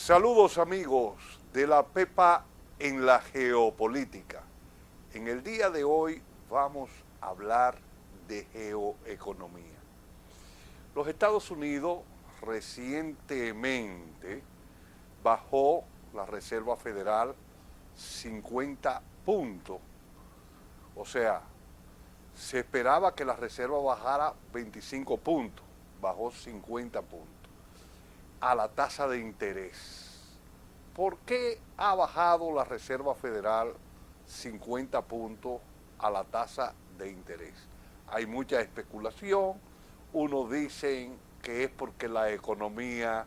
Saludos amigos de la Pepa en la geopolítica. En el día de hoy vamos a hablar de geoeconomía. Los Estados Unidos recientemente bajó la Reserva Federal 50 puntos. O sea, se esperaba que la Reserva bajara 25 puntos, bajó 50 puntos a la tasa de interés. ¿Por qué ha bajado la Reserva Federal 50 puntos a la tasa de interés? Hay mucha especulación. Unos dicen que es porque la economía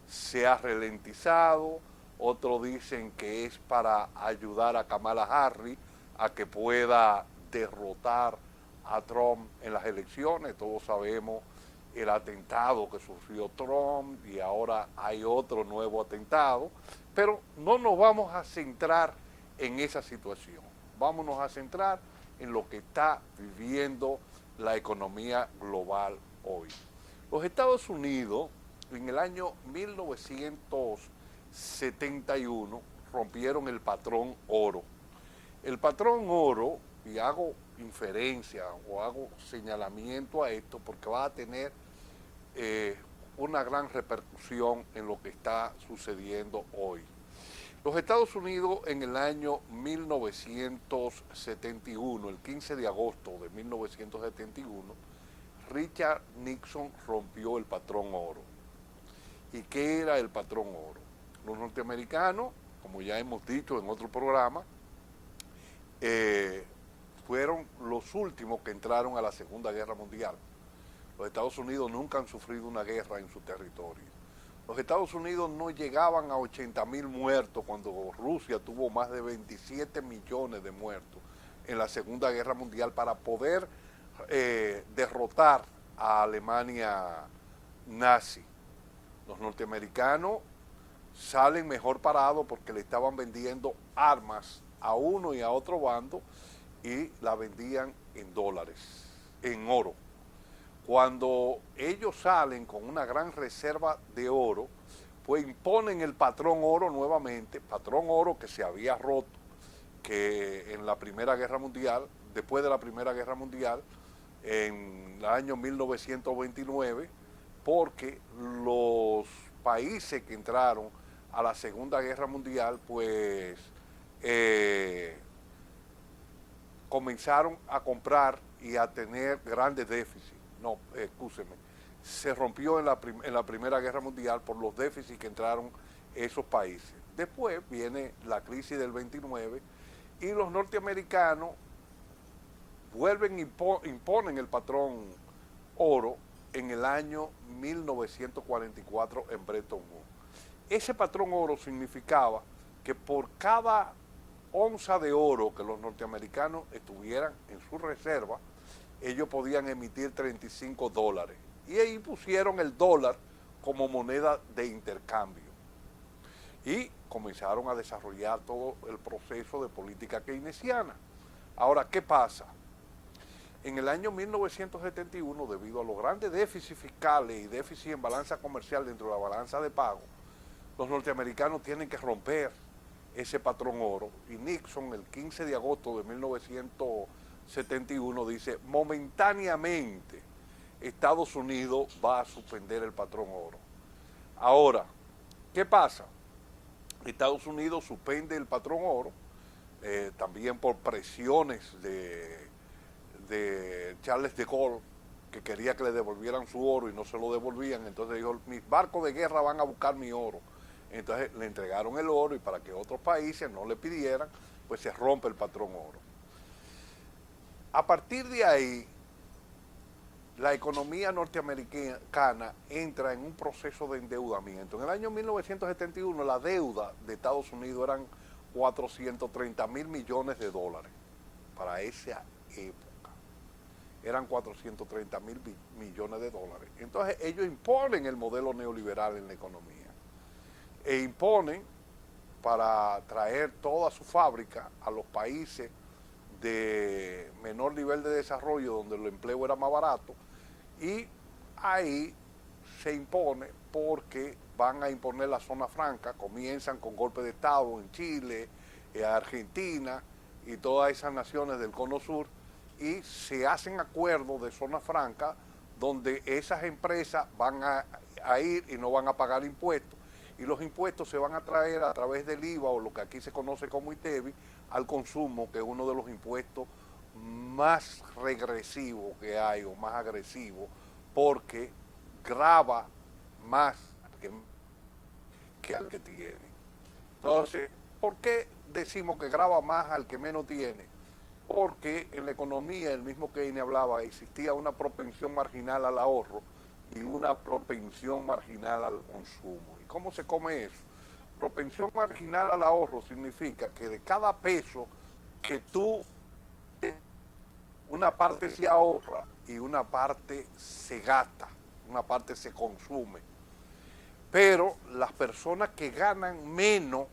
se ha ralentizado, otros dicen que es para ayudar a Kamala Harris a que pueda derrotar a Trump en las elecciones. Todos sabemos el atentado que sufrió Trump y ahora hay otro nuevo atentado, pero no nos vamos a centrar en esa situación. Vámonos a centrar en lo que está viviendo la economía global hoy. Los Estados Unidos en el año 1971 rompieron el patrón oro. El patrón oro, y hago inferencia o hago señalamiento a esto porque va a tener una gran repercusión en lo que está sucediendo hoy. Los Estados Unidos en el año 1971, el 15 de agosto de 1971, Richard Nixon rompió el patrón oro. ¿Y qué era el patrón oro? Los norteamericanos, como ya hemos dicho en otro programa, fueron los últimos que entraron a la Segunda Guerra Mundial. Los Estados Unidos nunca han sufrido una guerra en su territorio. Los Estados Unidos no llegaban a 80.000 muertos cuando Rusia tuvo más de 27 millones de muertos en la Segunda Guerra Mundial para poder derrotar a Alemania nazi. Los norteamericanos salen mejor parados porque le estaban vendiendo armas a uno y a otro bando y la vendían en dólares, en oro. Cuando ellos salen con una gran reserva de oro, pues imponen el patrón oro nuevamente, patrón oro que se había roto, que en la Primera Guerra Mundial, después de la Primera Guerra Mundial, en el año 1929, porque los países que entraron a la Segunda Guerra Mundial, pues comenzaron a comprar y a tener grandes déficits. No, excúseme, se rompió en la Primera Guerra Mundial por los déficits que entraron esos países. Después viene la crisis del 29 y los norteamericanos vuelven y imponen el patrón oro en el año 1944 en Bretton Woods. Ese patrón oro significaba que por cada onza de oro que los norteamericanos estuvieran en su reserva, ellos podían emitir 35 dólares. Y ahí pusieron el dólar como moneda de intercambio. Y comenzaron a desarrollar todo el proceso de política keynesiana. Ahora, ¿qué pasa? En el año 1971, debido a los grandes déficits fiscales y déficits en balanza comercial dentro de la balanza de pago, los norteamericanos tienen que romper ese patrón oro. Y Nixon, el 15 de agosto de 1971, dice, momentáneamente Estados Unidos va a suspender el patrón oro. Ahora, ¿qué pasa? Estados Unidos suspende el patrón oro, también por presiones de Charles de Gaulle, que quería que le devolvieran su oro y no se lo devolvían. Entonces dijo, mis barcos de guerra van a buscar mi oro. Entonces le entregaron el oro y para que otros países no le pidieran, pues se rompe el patrón oro. A partir de ahí, la economía norteamericana entra en un proceso de endeudamiento. En el año 1971 la deuda de Estados Unidos eran 430.000 millones de dólares para esa época. Eran 430.000 millones de dólares. Entonces ellos imponen el modelo neoliberal en la economía. E imponen para traer toda su fábrica a los países de menor nivel de desarrollo donde el empleo era más barato, y ahí se impone porque van a imponer la zona franca, comienzan con golpe de Estado en Chile, Argentina y todas esas naciones del Cono Sur, y se hacen acuerdos de zona franca donde esas empresas van a ir y no van a pagar impuestos, y los impuestos se van a traer a través del IVA, o lo que aquí se conoce como ITEVI, al consumo, que es uno de los impuestos más regresivos que hay, o más agresivos, porque grava más que al que tiene. Entonces, ¿por qué decimos que grava más al que menos tiene? Porque en la economía, el mismo Keynes hablaba, existía una propensión marginal al ahorro y una propensión marginal al consumo. ¿Y cómo se come eso? Propensión marginal al ahorro significa que de cada peso que tú, una parte se ahorra y una parte se gasta, una parte se consume. Pero las personas que ganan menos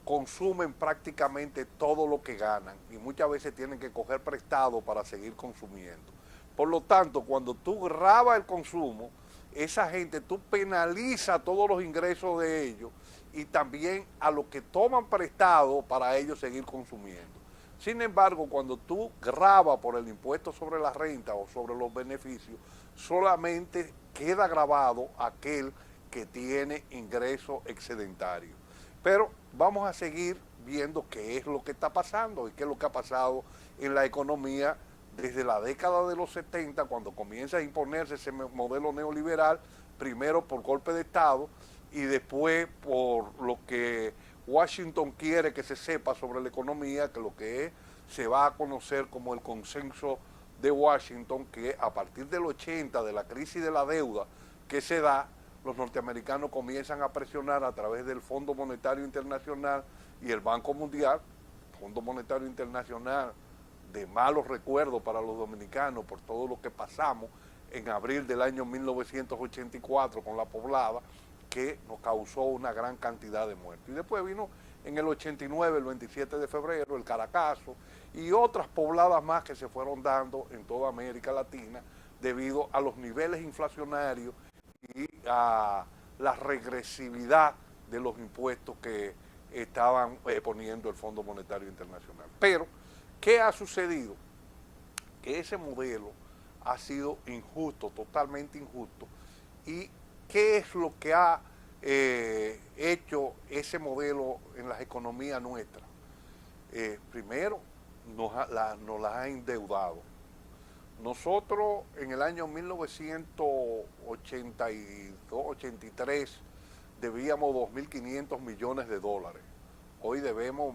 consumen prácticamente todo lo que ganan y muchas veces tienen que coger prestado para seguir consumiendo. Por lo tanto, cuando tú grabas el consumo, esa gente, tú penalizas todos los ingresos de ellos y también a los que toman prestado para ellos seguir consumiendo. Sin embargo, cuando tú grabas por el impuesto sobre la renta o sobre los beneficios, solamente queda grabado aquel que tiene ingresos excedentarios. Pero vamos a seguir viendo qué es lo que está pasando y qué es lo que ha pasado en la economía desde la década de los 70, cuando comienza a imponerse ese modelo neoliberal, primero por golpe de Estado y después por lo que Washington quiere que se sepa sobre la economía, que lo que es, se va a conocer como el consenso de Washington, que a partir del 80, de la crisis de la deuda que se da, los norteamericanos comienzan a presionar a través del Fondo Monetario Internacional y el Banco Mundial, Fondo Monetario Internacional, de malos recuerdos para los dominicanos por todo lo que pasamos en abril del año 1984 con la poblada, que nos causó una gran cantidad de muertos. Y después vino en el 89, el 27 de febrero, el Caracazo y otras pobladas más que se fueron dando en toda América Latina debido a los niveles inflacionarios y a la regresividad de los impuestos que estaban poniendo el Fondo Monetario Internacional. Pero, ¿qué ha sucedido? Que ese modelo ha sido injusto, totalmente injusto. ¿Y qué es lo que ha hecho ese modelo en las economías nuestras? Primero, nos las ha endeudado. Nosotros en el año 1982-83 debíamos 2.500 millones de dólares. Hoy debemos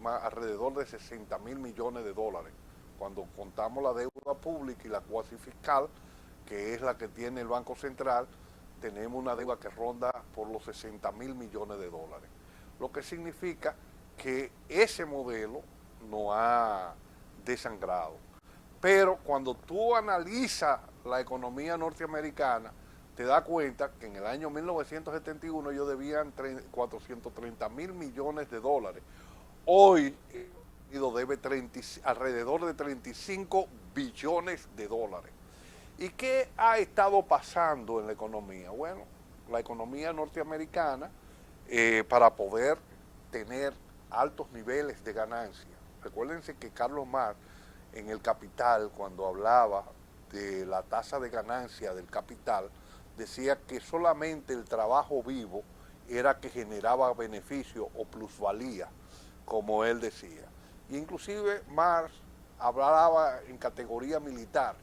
alrededor de 60.000 millones de dólares. Cuando contamos la deuda pública y la cuasi fiscal, que es la que tiene el Banco Central, tenemos una deuda que ronda por los 60.000 millones de dólares. Lo que significa que ese modelo nos ha desangrado. Pero cuando tú analizas la economía norteamericana, te das cuenta que en el año 1971 ellos debían 430.000 millones de dólares. Hoy debe alrededor de 35 billones de dólares. ¿Y qué ha estado pasando en la economía? Bueno, la economía norteamericana, para poder tener altos niveles de ganancia. Recuérdense que Carlos Marx, en El Capital, cuando hablaba de la tasa de ganancia del capital, decía que solamente el trabajo vivo era que generaba beneficio o plusvalía, como él decía. Y inclusive Marx hablaba en categoría militar.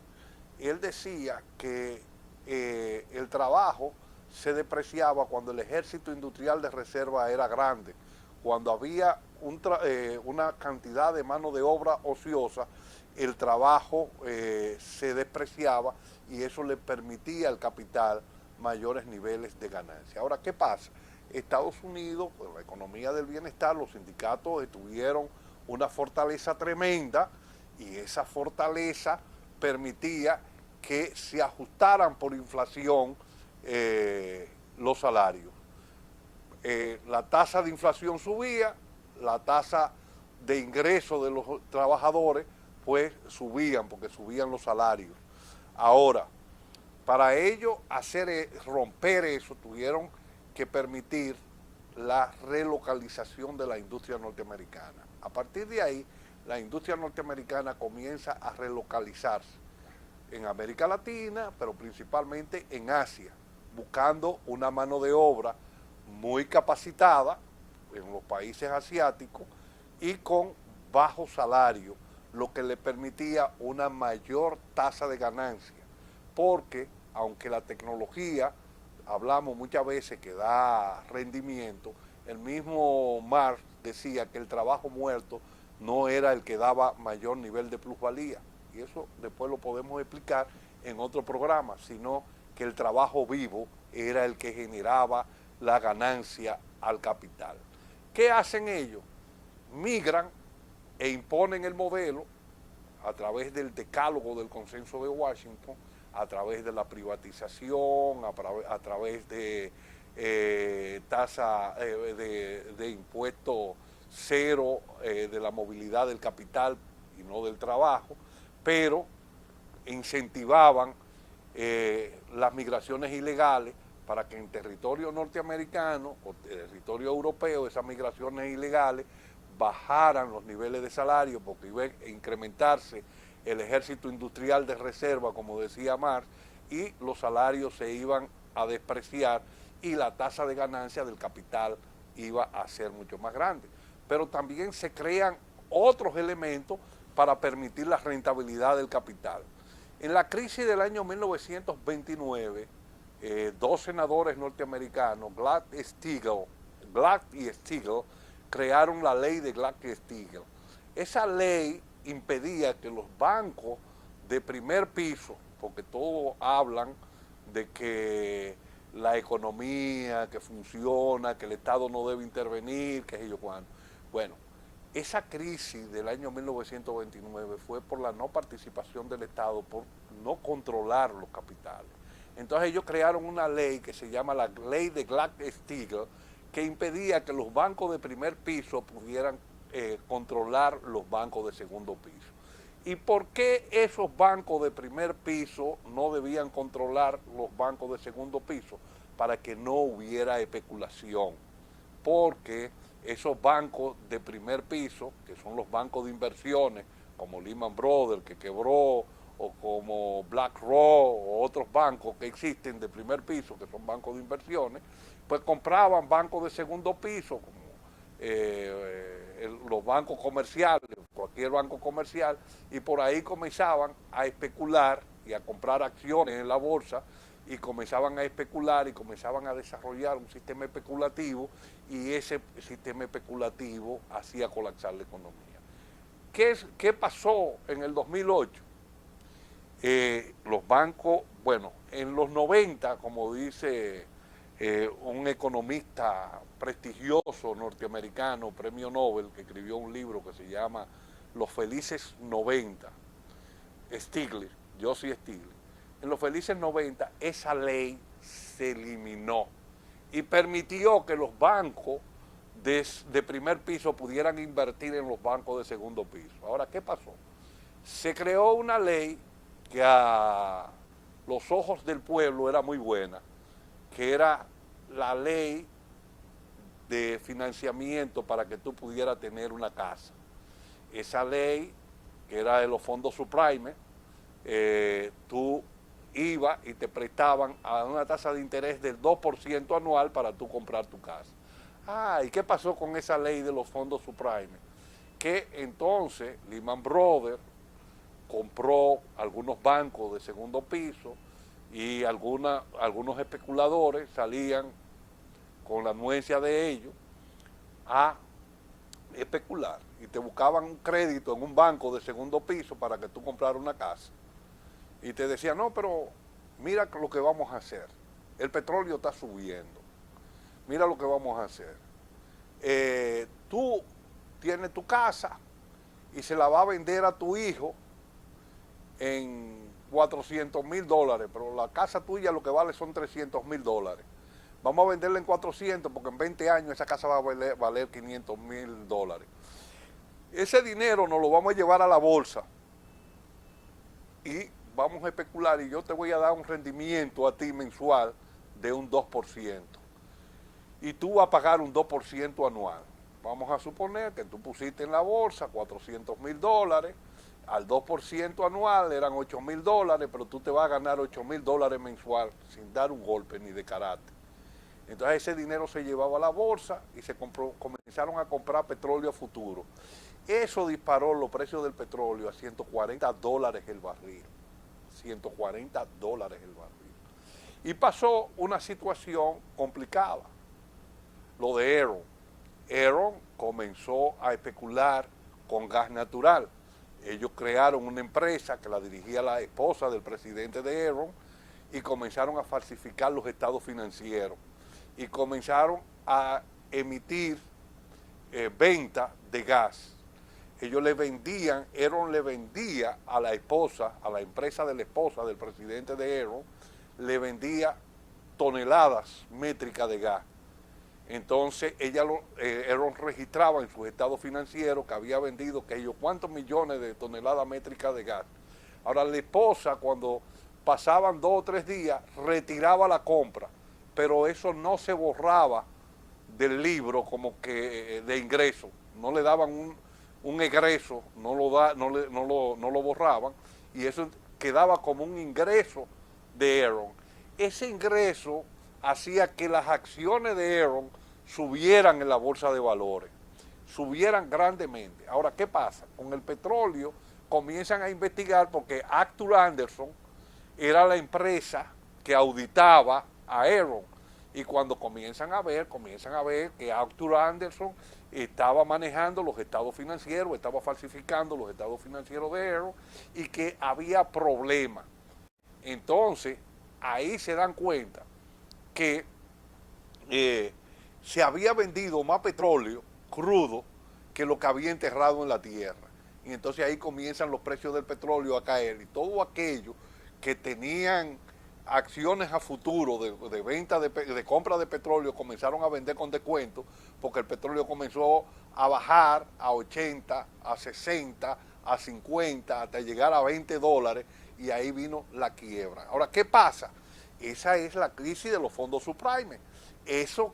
Él decía que el trabajo se depreciaba cuando el ejército industrial de reserva era grande, cuando había una cantidad de mano de obra ociosa, el trabajo se despreciaba y eso le permitía al capital mayores niveles de ganancia. Ahora, ¿qué pasa? Estados Unidos, pues la economía del bienestar, los sindicatos tuvieron una fortaleza tremenda y esa fortaleza permitía que se ajustaran por inflación los salarios. La tasa de inflación subía, la tasa de ingreso de los trabajadores pues subían porque subían los salarios. Ahora, Para ello, romper eso, tuvieron que permitir la relocalización de la industria norteamericana. A partir de ahí, la industria norteamericana comienza a relocalizarse en América Latina, pero principalmente en Asia, buscando una mano de obra muy capacitada en los países asiáticos y con bajo salario, lo que le permitía una mayor tasa de ganancia, porque aunque la tecnología, hablamos muchas veces que da rendimiento, el mismo Marx decía que el trabajo muerto no era el que daba mayor nivel de plusvalía, y eso después lo podemos explicar en otro programa, sino que el trabajo vivo era el que generaba la ganancia al capital. ¿Qué hacen ellos? Migran e imponen el modelo a través del decálogo del consenso de Washington, a través de la privatización, a través de tasa de impuesto cero de la movilidad del capital y no del trabajo, pero incentivaban las migraciones ilegales para que en territorio norteamericano o territorio europeo esas migraciones ilegales bajaran los niveles de salario porque iba a incrementarse el ejército industrial de reserva, como decía Marx, y los salarios se iban a despreciar y la tasa de ganancia del capital iba a ser mucho más grande. Pero también se crean otros elementos para permitir la rentabilidad del capital. En la crisis del año 1929, dos senadores norteamericanos, Glatt y Stigl, crearon la ley de Glatt-Steagall. Esa ley impedía que los bancos de primer piso, porque todos hablan de que la economía, que funciona, que el Estado no debe intervenir, que es ello cuando. Bueno, esa crisis del año 1929 fue por la no participación del Estado, por no controlar los capitales. Entonces ellos crearon una ley que se llama la ley de Glatt-Steagall, que impedía que los bancos de primer piso pudieran controlar los bancos de segundo piso. ¿Y por qué esos bancos de primer piso no debían controlar los bancos de segundo piso? Para que no hubiera especulación. Porque esos bancos de primer piso, que son los bancos de inversiones, como Lehman Brothers, que quebró, o como BlackRock, o otros bancos que existen de primer piso, que son bancos de inversiones, pues compraban bancos de segundo piso, como los bancos comerciales, cualquier banco comercial, y por ahí comenzaban a especular y a comprar acciones en la bolsa, y comenzaban a especular y comenzaban a desarrollar un sistema especulativo, y ese sistema especulativo hacía colapsar la economía. ¿Qué pasó en el 2008? Los bancos, bueno, en los 90, como dice un economista prestigioso norteamericano, premio Nobel, que escribió un libro que se llama Los Felices 90, Stiglitz, Joseph Stiglitz. En los Felices 90 esa ley se eliminó y permitió que los bancos de primer piso pudieran invertir en los bancos de segundo piso. Ahora, ¿qué pasó? Se creó una ley que a los ojos del pueblo era muy buena, que era la ley de financiamiento para que tú pudieras tener una casa. Esa ley, que era de los fondos subprime, tú ibas y te prestaban a una tasa de interés del 2% anual para tú comprar tu casa. ¿Y qué pasó con esa ley de los fondos subprime? Que entonces Lehman Brothers compró algunos bancos de segundo piso y algunos especuladores salían con la anuencia de ellos a especular y te buscaban un crédito en un banco de segundo piso para que tú compraras una casa. Y te decían, no, pero mira lo que vamos a hacer. El petróleo está subiendo. Mira lo que vamos a hacer. Tú tienes tu casa y se la va a vender a tu hijo en $400,000, pero la casa tuya lo que vale son $300,000. Vamos a venderla en 400 porque en 20 años esa casa va a valer $500,000. Ese dinero nos lo vamos a llevar a la bolsa y vamos a especular y yo te voy a dar un rendimiento a ti mensual de un 2%. Y tú vas a pagar un 2% anual. Vamos a suponer que tú pusiste en la bolsa $400,000, al 2% anual eran $8,000, pero tú te vas a ganar $8,000 mensual sin dar un golpe ni de karate. Entonces ese dinero se llevaba a la bolsa y comenzaron a comprar petróleo a futuro. Eso disparó los precios del petróleo a $140 el barril. $140 el barril. Y pasó una situación complicada. Lo de Enron. Enron comenzó a especular con gas natural. Ellos crearon una empresa que la dirigía la esposa del presidente de Enron y comenzaron a falsificar los estados financieros y comenzaron a emitir venta de gas. Ellos le vendían, Enron le vendía a la esposa, a la empresa de la esposa del presidente de Enron, le vendía toneladas métricas de gas. Entonces Enron registraba en sus estados financieros que había vendido que ellos cuántos millones de toneladas métricas de gas. Ahora la esposa, cuando pasaban 2 o 3 días, retiraba la compra, pero eso no se borraba del libro como que de ingreso. No le daban un egreso, no lo borraban, y eso quedaba como un ingreso de Enron. Ese ingreso hacía que las acciones de Enron subieran en la bolsa de valores, subieran grandemente. Ahora, ¿qué pasa? Con el petróleo comienzan a investigar porque Arthur Andersen era la empresa que auditaba a Enron. Y cuando comienzan a ver que Arthur Andersen estaba manejando los estados financieros, estaba falsificando los estados financieros de Enron y que había problemas. Entonces, ahí se dan cuenta que se había vendido más petróleo crudo que lo que había enterrado en la tierra. Y entonces ahí comienzan los precios del petróleo a caer y todo aquello que tenían acciones a futuro de venta, de compra de petróleo, comenzaron a vender con descuento porque el petróleo comenzó a bajar a 80, a 60, a 50, hasta llegar a $20 y ahí vino la quiebra. Ahora, ¿qué pasa? Esa es la crisis de los fondos subprimes. Esos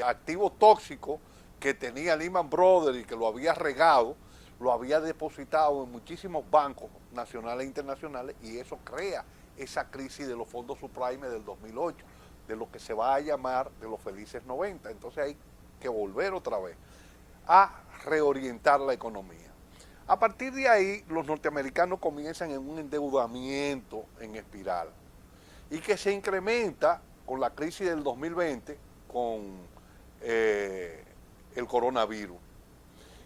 activos tóxicos que tenía Lehman Brothers y que lo había regado, lo había depositado en muchísimos bancos nacionales e internacionales y eso crea esa crisis de los fondos subprimes del 2008, de lo que se va a llamar de los felices 90. Entonces hay que volver otra vez a reorientar la economía. A partir de ahí, los norteamericanos comienzan en un endeudamiento en espiral y que se incrementa con la crisis del 2020 con el coronavirus.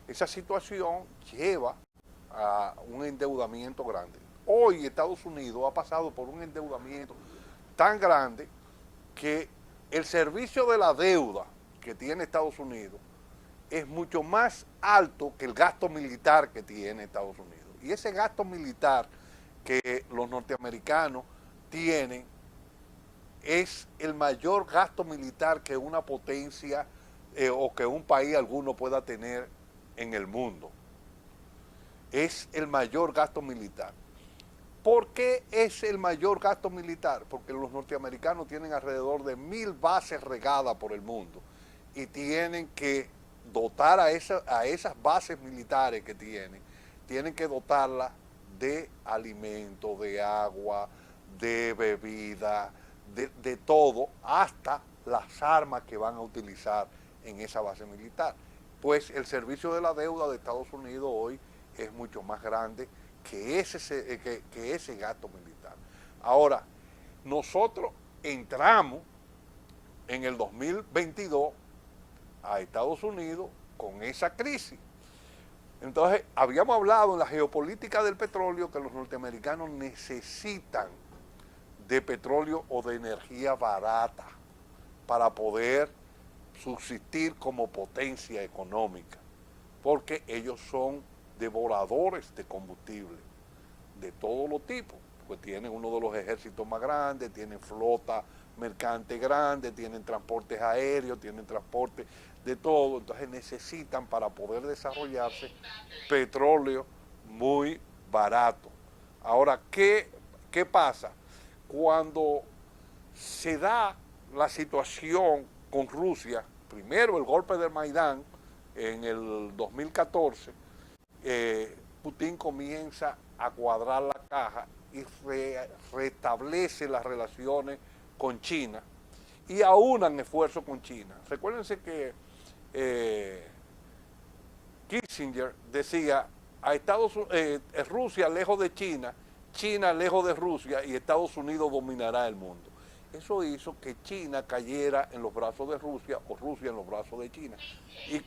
Esa situación lleva a un endeudamiento grande. Hoy Estados Unidos ha pasado por un endeudamiento tan grande que el servicio de la deuda que tiene Estados Unidos es mucho más alto que el gasto militar que tiene Estados Unidos. Y ese gasto militar que los norteamericanos tienen es el mayor gasto militar que una potencia o que un país alguno pueda tener en el mundo. Es el mayor gasto militar. ¿Por qué es el mayor gasto militar? Porque los norteamericanos tienen alrededor de 1,000 bases regadas por el mundo y tienen que dotar a esas bases militares que tienen que dotarlas de alimentos, de agua, de bebida, de todo, hasta las armas que van a utilizar en esa base militar. Pues el servicio de la deuda de Estados Unidos hoy es mucho más grande que ese gasto militar. Ahora, nosotros entramos en el 2022 a Estados Unidos con esa crisis. Entonces, habíamos hablado en la geopolítica del petróleo que los norteamericanos necesitan de petróleo o de energía barata para poder subsistir como potencia económica, porque ellos son devoradores de combustible de todos los tipos, porque tienen uno de los ejércitos más grandes, tienen flota mercante grande, tienen transportes aéreos, tienen transporte de todo, entonces necesitan para poder desarrollarse petróleo muy barato. Ahora, ¿qué pasa? Cuando se da la situación con Rusia, primero el golpe del Maidán en el 2014, Putin comienza a cuadrar la caja y restablece las relaciones con China y aunan esfuerzos con China. Recuérdense que Kissinger decía, Rusia lejos de China, China lejos de Rusia y Estados Unidos dominará el mundo. Eso hizo que China cayera en los brazos de Rusia o Rusia en los brazos de China. Y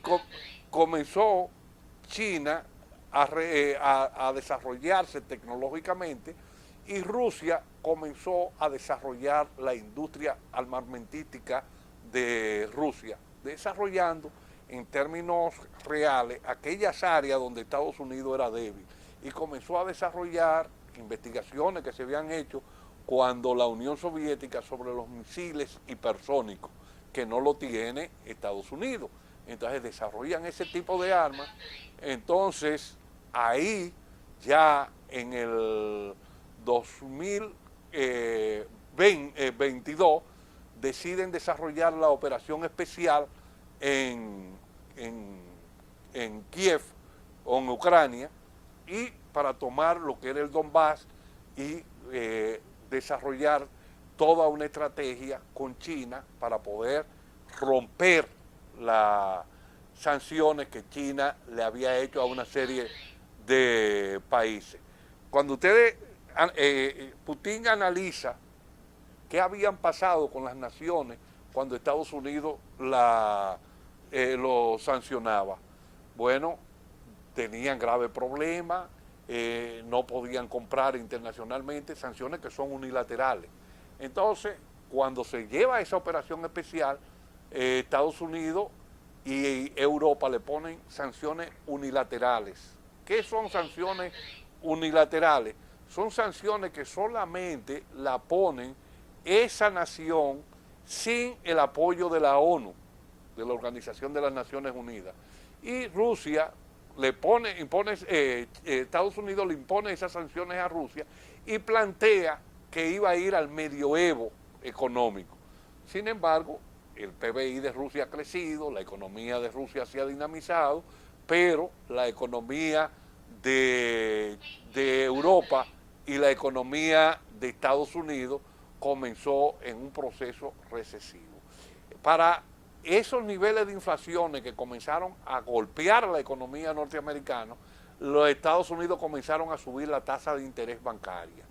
comenzó China a desarrollarse tecnológicamente y Rusia comenzó a desarrollar la industria armamentística de Rusia, desarrollando en términos reales aquellas áreas donde Estados Unidos era débil y comenzó a desarrollar investigaciones que se habían hecho cuando la Unión Soviética sobre los misiles hipersónicos, que no lo tiene Estados Unidos. Entonces desarrollan ese tipo de armas. Entonces ahí ya en el 2022 deciden desarrollar la operación especial en Kiev o en Ucrania y para tomar lo que era el Donbass y desarrollar toda una estrategia con China para poder romper las sanciones que China le había hecho a una serie de países. Cuando Putin analiza qué habían pasado con las naciones cuando Estados Unidos lo sancionaba, bueno, tenían graves problemas, no podían comprar internacionalmente, sanciones que son unilaterales. Entonces, cuando se lleva esa operación especial, Estados Unidos y Europa le ponen sanciones unilaterales. ¿Qué son sanciones unilaterales? Son sanciones que solamente la ponen esa nación sin el apoyo de la ONU, de la Organización de las Naciones Unidas. Y Rusia Estados Unidos le impone esas sanciones a Rusia y plantea que iba a ir al medioevo económico. Sin embargo, el PBI de Rusia ha crecido, la economía de Rusia se ha dinamizado, pero la economía de Europa y la economía de Estados Unidos comenzó en un proceso recesivo. Para esos niveles de inflaciones que comenzaron a golpear la economía norteamericana, los Estados Unidos comenzaron a subir la tasa de interés bancaria.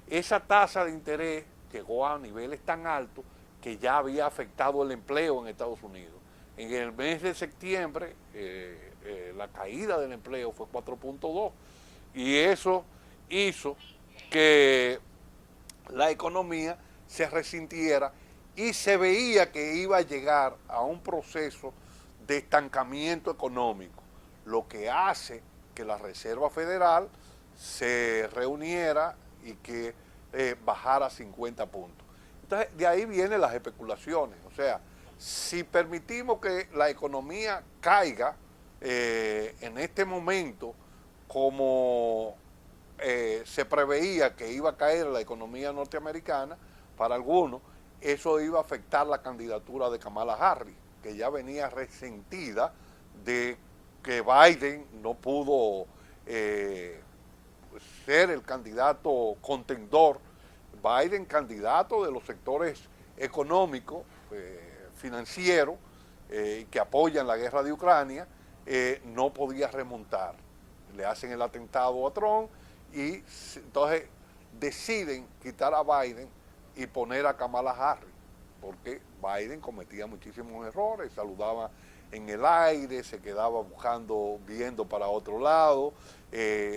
Esa tasa de interés llegó a niveles tan altos que ya había afectado el empleo en Estados Unidos. En el mes de septiembre, la caída del empleo fue 4.2 y eso hizo que la economía se resintiera y se veía que iba a llegar a un proceso de estancamiento económico, lo que hace que la Reserva Federal se reuniera y que bajara 50 puntos. Entonces, de ahí vienen las especulaciones. O sea, si permitimos que la economía caiga en este momento como se preveía que iba a caer la economía norteamericana, para algunos, eso iba a afectar la candidatura de Kamala Harris, que ya venía resentida de que Biden no pudo ser el candidato contendor. Biden, candidato de los sectores económicos, financieros, que apoyan la guerra de Ucrania, no podía remontar. Le hacen el atentado a Trump y entonces deciden quitar a Biden y poner a Kamala Harris, porque Biden cometía muchísimos errores, saludaba en el aire, se quedaba viendo para otro lado,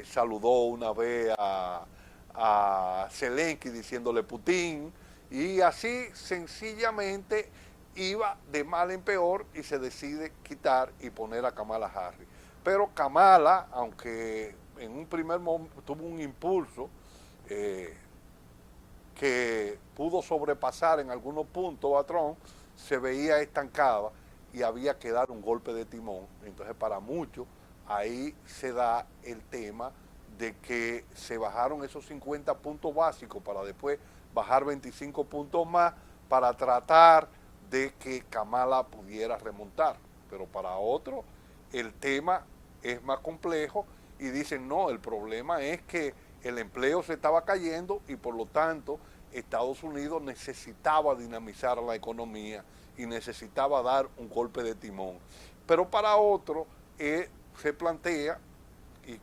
saludó una vez a Zelensky diciéndole Putin, y así sencillamente iba de mal en peor y se decide quitar y poner a Kamala Harris. Pero Kamala, aunque en un primer momento tuvo un impulso que pudo sobrepasar en algunos puntos a Trump, se veía estancada y había que dar un golpe de timón. Entonces, para muchos, ahí se da el tema de que se bajaron esos 50 puntos básicos para después bajar 25 puntos más para tratar de que Kamala pudiera remontar. Pero para otros el tema es más complejo y dicen no, el problema es que el empleo se estaba cayendo y por lo tanto Estados Unidos necesitaba dinamizar la economía y necesitaba dar un golpe de timón. Pero para otro se plantea, y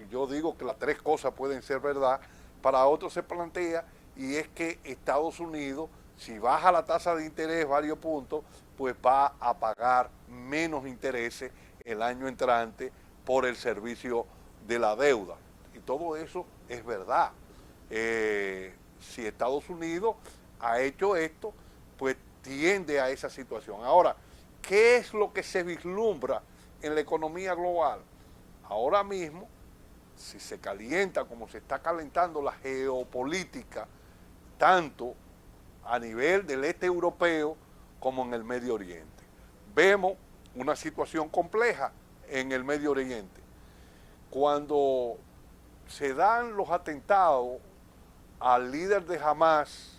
yo digo que las tres cosas pueden ser verdad, para otro se plantea y es que Estados Unidos, si baja la tasa de interés varios puntos, pues va a pagar menos intereses el año entrante por el servicio de la deuda. Y todo eso es verdad. Si Estados Unidos ha hecho esto, pues tiende a esa situación. Ahora, ¿qué es lo que se vislumbra en la economía global? Ahora mismo, si se calienta como se está calentando la geopolítica, tanto a nivel del este europeo como en el Medio Oriente. Vemos una situación compleja en el Medio Oriente. Cuando se dan los atentados al líder de Hamas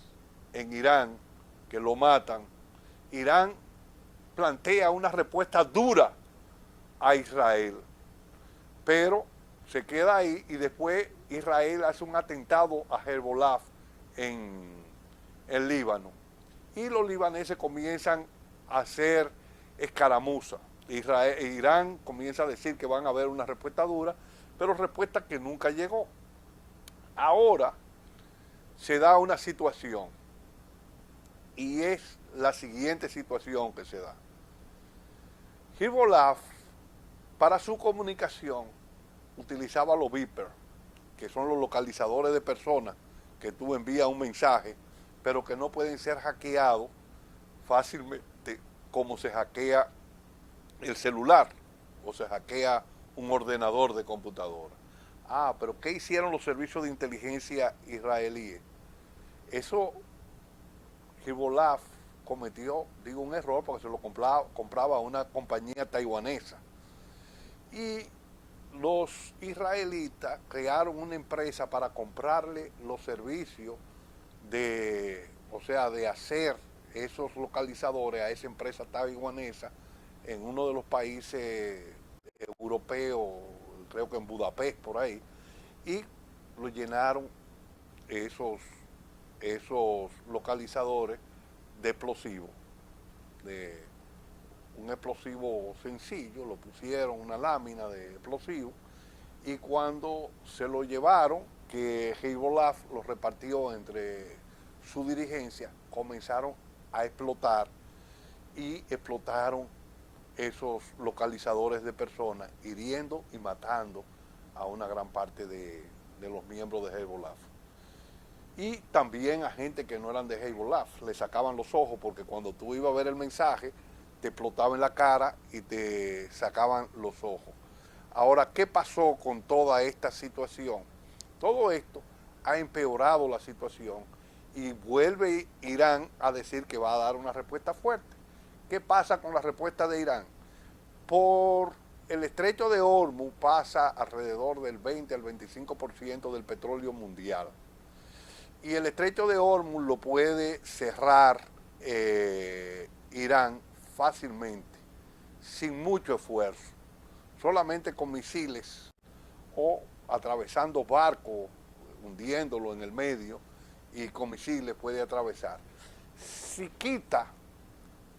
en Irán, que lo matan, Irán plantea una respuesta dura a Israel, pero se queda ahí y después Israel hace un atentado a Hezbollah en el Líbano y los libaneses comienzan a hacer escaramuza. Irán comienza a decir que van a haber una respuesta dura, pero respuesta que nunca llegó. Ahora se da una situación y es la siguiente situación que se da. Hezbollah, para su comunicación, utilizaba los beepers, que son los localizadores de personas que tú envías un mensaje, pero que no pueden ser hackeados fácilmente como se hackea el celular o se hackea un ordenador de computadora. Pero ¿qué hicieron los servicios de inteligencia israelíes? Eso Hezbollah cometió, digo, un error porque se lo compraba a una compañía taiwanesa. Y los israelitas crearon una empresa para comprarle los servicios de hacer esos localizadores a esa empresa taiwanesa en uno de los países europeos, creo que en Budapest, por ahí, y lo llenaron esos localizadores de explosivos, de un explosivo sencillo, lo pusieron una lámina de explosivo y cuando se lo llevaron, que Hezbollah lo repartió entre su dirigencia, comenzaron a explotar y explotaron esos localizadores de personas, hiriendo y matando a una gran parte de los miembros de Hezbollah. Y también a gente que no eran de Hezbollah, le sacaban los ojos porque cuando tú ibas a ver el mensaje, te explotaba en la cara y te sacaban los ojos. Ahora, ¿qué pasó con toda esta situación? Todo esto ha empeorado la situación y vuelve Irán a decir que va a dar una respuesta fuerte. ¿Qué pasa con la respuesta de Irán? Por el estrecho de Hormuz pasa alrededor del 20 al 25% del petróleo mundial. Y el estrecho de Hormuz lo puede cerrar Irán fácilmente, sin mucho esfuerzo, solamente con misiles o atravesando barcos, hundiéndolo en el medio y con misiles puede atravesar. Si quita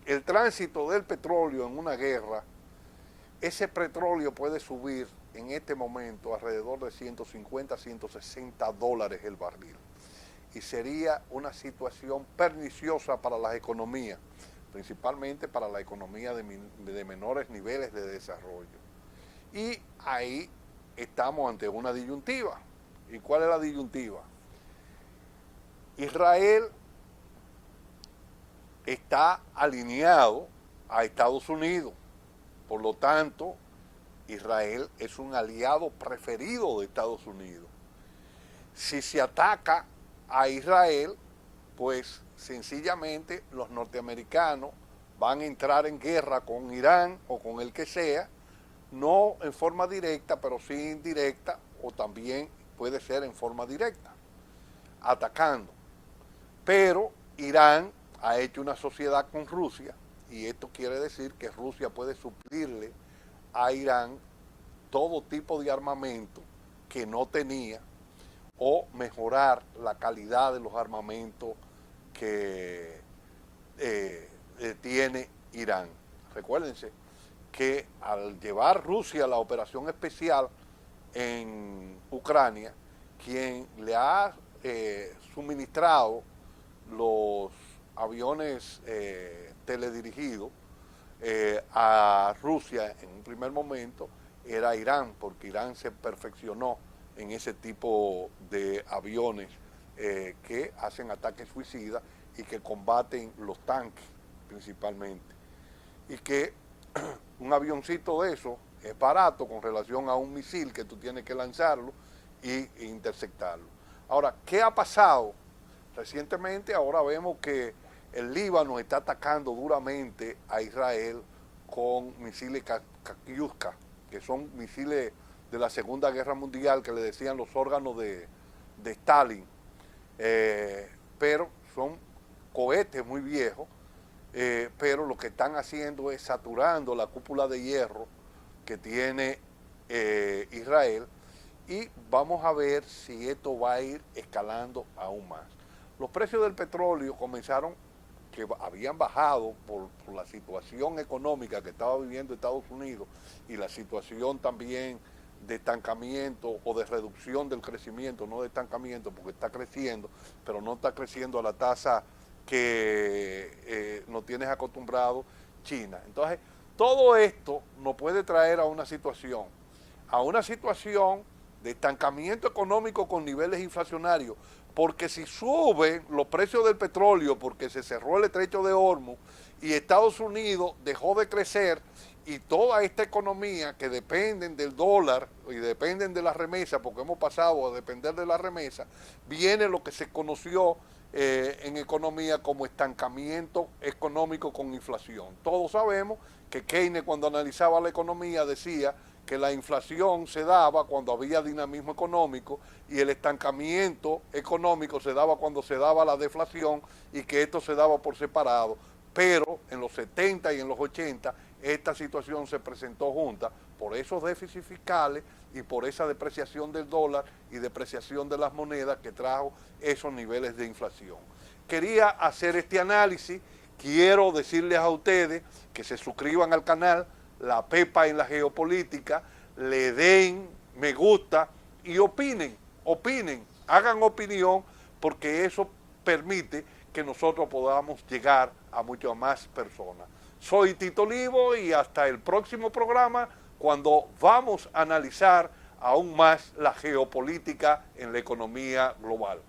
el tránsito del petróleo en una guerra, ese petróleo puede subir en este momento alrededor de 150 a 160 dólares el barril. Y sería una situación perniciosa para las economías, principalmente para la economía de menores niveles de desarrollo. Y ahí estamos ante una disyuntiva. ¿Y cuál es la disyuntiva? Israel está alineado a Estados Unidos. Por lo tanto, Israel es un aliado preferido de Estados Unidos. Si se ataca a Israel, pues sencillamente los norteamericanos van a entrar en guerra con Irán o con el que sea, no en forma directa, pero sí indirecta, o también puede ser en forma directa, atacando. Pero Irán ha hecho una sociedad con Rusia y esto quiere decir que Rusia puede suplirle a Irán todo tipo de armamento que no tenía o mejorar la calidad de los armamentos que tiene Irán. Recuérdense que al llevar Rusia la operación especial en Ucrania, quien le ha suministrado los aviones teledirigidos a Rusia en un primer momento era Irán, porque Irán se perfeccionó en ese tipo de aviones que hacen ataques suicidas y que combaten los tanques principalmente. Y que un avioncito de eso es barato con relación a un misil que tú tienes que lanzarlo e interceptarlo. Ahora, ¿qué ha pasado? Recientemente ahora vemos que el Líbano está atacando duramente a Israel con misiles Katyusha, que son misiles de la Segunda Guerra Mundial que le decían los órganos de Stalin, pero son cohetes muy viejos, pero lo que están haciendo es saturando la cúpula de hierro que tiene Israel y vamos a ver si esto va a ir escalando aún más. Los precios del petróleo comenzaron, que habían bajado por la situación económica que estaba viviendo Estados Unidos y la situación también de estancamiento o de reducción del crecimiento, no de estancamiento porque está creciendo, pero no está creciendo a la tasa que nos tienes acostumbrado China. Entonces, todo esto nos puede traer a una situación de estancamiento económico con niveles inflacionarios, porque si suben los precios del petróleo, porque se cerró el estrecho de Hormuz y Estados Unidos dejó de crecer y toda esta economía que dependen del dólar y dependen de la remesa, porque hemos pasado a depender de la remesa, viene lo que se conoció en economía como estancamiento económico con inflación. Todos sabemos que Keynes, cuando analizaba la economía, decía que la inflación se daba cuando había dinamismo económico y el estancamiento económico se daba cuando se daba la deflación y que esto se daba por separado. Pero en los 70 y en los 80 esta situación se presentó junta por esos déficits fiscales y por esa depreciación del dólar y depreciación de las monedas que trajo esos niveles de inflación. Quería hacer este análisis, quiero decirles a ustedes que se suscriban al canal La Pepa en la Geopolítica, le den me gusta y opinen, hagan opinión, porque eso permite que nosotros podamos llegar a muchas más personas. Soy Tito Olivo y hasta el próximo programa cuando vamos a analizar aún más la geopolítica en la economía global.